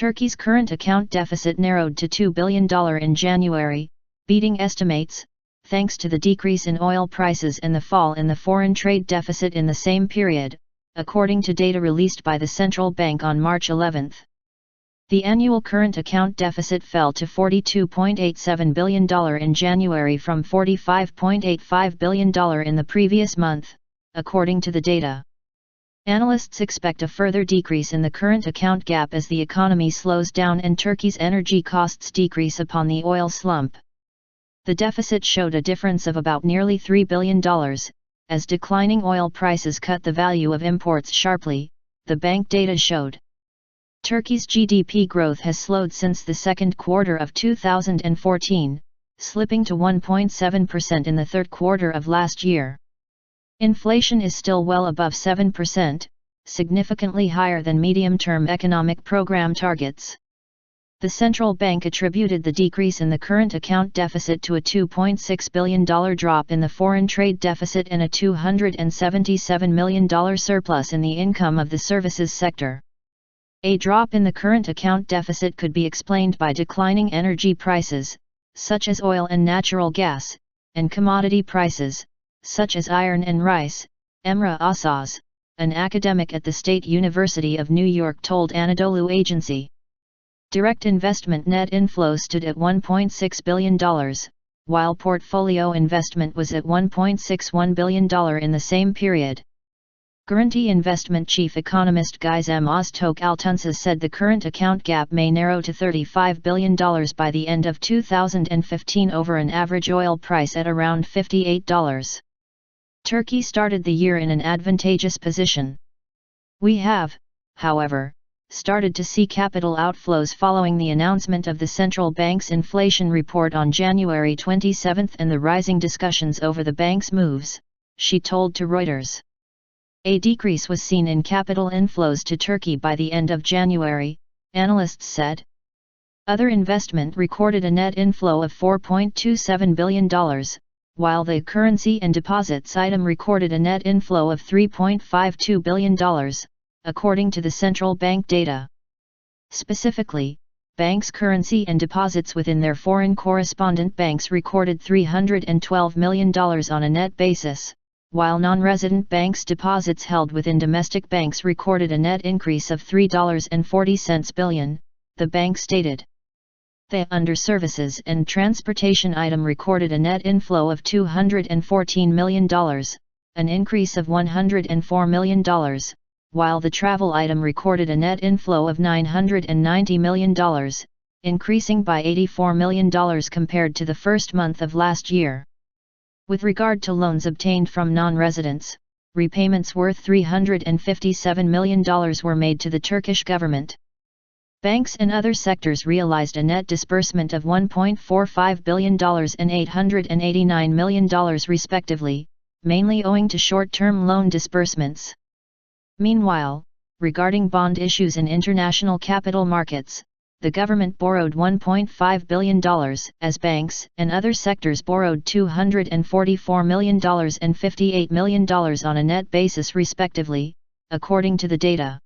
Turkey's current account deficit narrowed to $2 billion in January, beating estimates, thanks to the decrease in oil prices and the fall in the foreign trade deficit in the same period, according to data released by the central bank on March 11. The annual current account deficit fell to $42.87 billion in January from $45.85 billion in the previous month, according to the data. Analysts expect a further decrease in the current account gap as the economy slows down and Turkey's energy costs decrease upon the oil slump. The deficit showed a difference of about nearly $3 billion, as declining oil prices cut the value of imports sharply, the bank data showed. Turkey's GDP growth has slowed since the second quarter of 2014, slipping to 1.7% in the third quarter of last year. Inflation is still well above 7%, significantly higher than medium-term economic program targets. The central bank attributed the decrease in the current account deficit to a $2.6 billion drop in the foreign trade deficit and a $277 million surplus in the income of the services sector. A drop in the current account deficit could be explained by declining energy prices, such as oil and natural gas, and commodity prices, such as iron and rice. Emre Asaz, an academic at the State University of New York, told Anadolu Agency. Direct investment net inflow stood at $1.6 billion, while portfolio investment was at $1.61 billion in the same period. Guaranty Investment chief economist Gizem Öztok Altunsa said the current account gap may narrow to $35 billion by the end of 2015 over an average oil price at around $58. Turkey started the year in an advantageous position. We have, however, started to see capital outflows following the announcement of the central bank's inflation report on January 27 and the rising discussions over the bank's moves, she told to Reuters. A decrease was seen in capital inflows to Turkey by the end of January, analysts said. Other investment recorded a net inflow of $4.27 billion, while the currency and deposits item recorded a net inflow of $3.52 billion, according to the central bank data. Specifically, banks' currency and deposits within their foreign correspondent banks recorded $312 million on a net basis, while non-resident banks' deposits held within domestic banks recorded a net increase of $3.40 billion, the bank stated. The under services and transportation item recorded a net inflow of $214 million, an increase of $104 million, while the travel item recorded a net inflow of $990 million, increasing by $84 million compared to the first month of last year. With regard to loans obtained from non-residents, repayments worth $357 million were made to the Turkish government. Banks and other sectors realized a net disbursement of $1.45 billion and $889 million respectively, mainly owing to short-term loan disbursements. Meanwhile, regarding bond issues in international capital markets, the government borrowed $1.5 billion, as banks and other sectors borrowed $244 million and $58 million on a net basis respectively, according to the data.